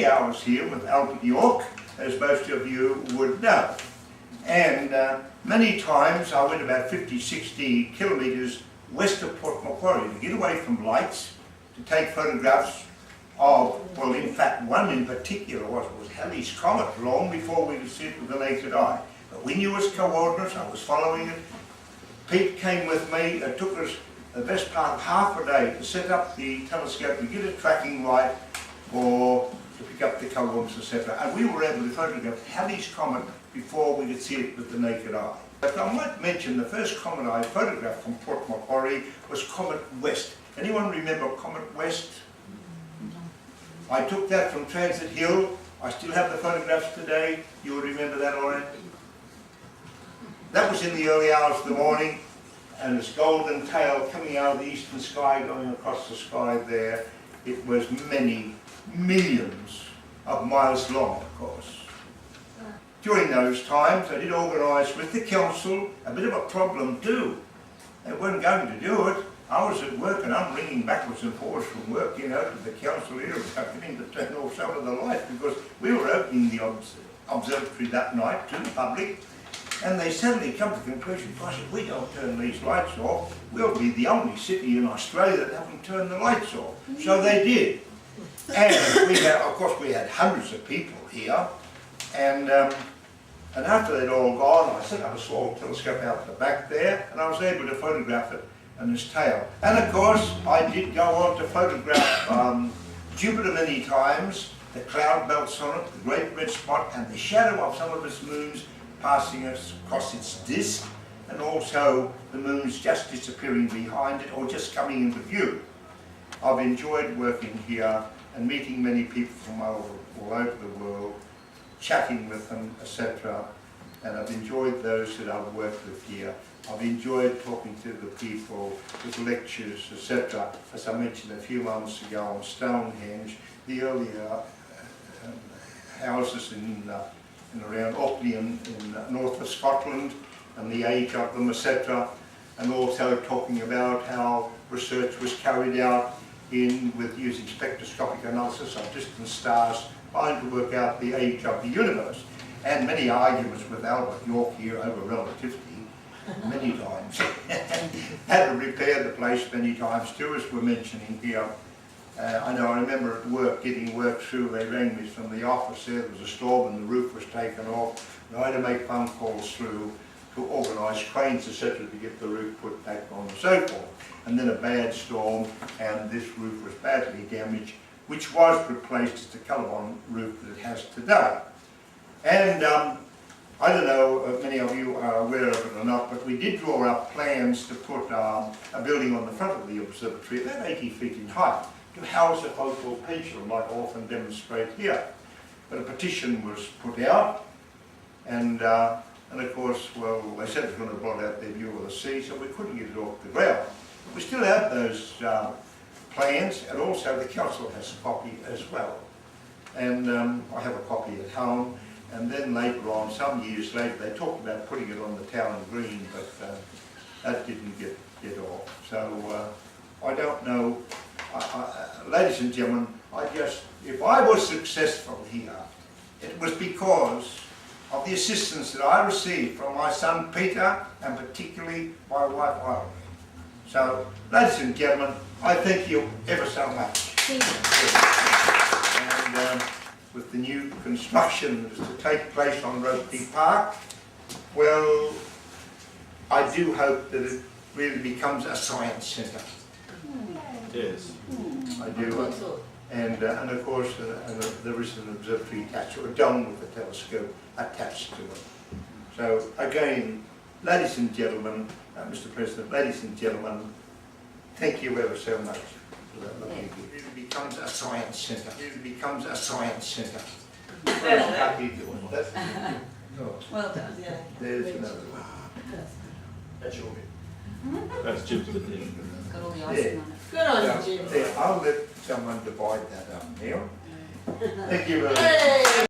many hours here with Albert York, as most of you would know. And many times I went about 50-60 kilometres west of Port Macquarie to get away from lights, to take photographs of, well, in fact one in particular was Halley's Comet, long before we could see it with the naked eye. But we knew its coordinates, I was following it. Pete came with me. It took us the best part of half a day to set up the telescope and get a tracking light or to pick up the coordinates, etc. And we were able to photograph Halley's Comet before we could see it with the naked eye. But I might mention the first comet I photographed from Port Macquarie was Comet West. Anyone remember Comet West? I took that from Transit Hill. I still have the photographs today. You will remember that, all right? That was in the early hours of the morning, and this golden tail coming out of the eastern sky, going across the sky there. It was many millions of miles long, of course. During those times, I did organise with the council a bit of a problem too. They weren't going to do it. I was at work and I'm ringing backwards and forwards from work, you know, to the council here about getting to turn off some of the lights because we were opening the observatory that night to the public. And they suddenly come to the conclusion, gosh, if we don't turn these lights off, we'll be the only city in Australia that haven't turned the lights off. So they did. And we had, of course, we had hundreds of people here. And after they'd all gone, I set up a small telescope out the back there, and I was able to photograph it and its tail. And of course, I did go on to photograph Jupiter many times, the cloud belts on it, the great red spot, and the shadow of some of its moons passing across its disk, and also the moons just disappearing behind it or just coming into view. I've enjoyed working here and meeting many people from all over the world, chatting with them, etc. And I've enjoyed those that I've worked with here. I've enjoyed talking to the people with lectures, etc. As I mentioned a few months ago on Stonehenge, the earlier houses in around Orkney in north of Scotland and the age of them, etc. And also talking about how research was carried out with using spectroscopic analysis of distant stars, trying to work out the age of the universe. And many arguments with Albert York here over relativity, many times. Had to repair the place many times too, as we're mentioning here. I remember at work, getting work through, they rang me from the office there was a storm and the roof was taken off. And I had to make phone calls through to organise cranes, etc. to get the roof put back on and so forth. And then a bad storm and this roof was badly damaged, which was replaced as the Colorbon roof that it has today. And I don't know if many of you are aware of it or not, but we did draw up plans to put a building on the front of the observatory about 80 feet in height to house a photo pendulum like I often demonstrate here. But a petition was put out, and of course, well, they said it was going to blot out their view of the sea, so we couldn't get it off the ground. But we still have those plans, and also the council has a copy as well. And I have a copy at home, and then later on, some years later, they talked about putting it on the town green, but that didn't get off. So I don't know. Ladies and gentlemen, if I was successful here, it was because of the assistance that I received from my son Peter, and particularly my wife Irene. So, ladies and gentlemen, I thank you ever so much. And with the new construction that is to take place on Rotary Park, well, I do hope that it really becomes a science centre. Yes. I do. And of course, there is an observatory attached, or a dome with a telescope attached to it. So again, ladies and gentlemen, Mr. President, ladies and gentlemen, thank you ever so much for that. It becomes a science centre. It becomes a science centre. Happy doing that. Well done. Yeah. There's another one. That's your bit. That's Jim's bit there. Got all the icing on it. Good on you, Jim. I'll let someone divide that up now. Thank you very much.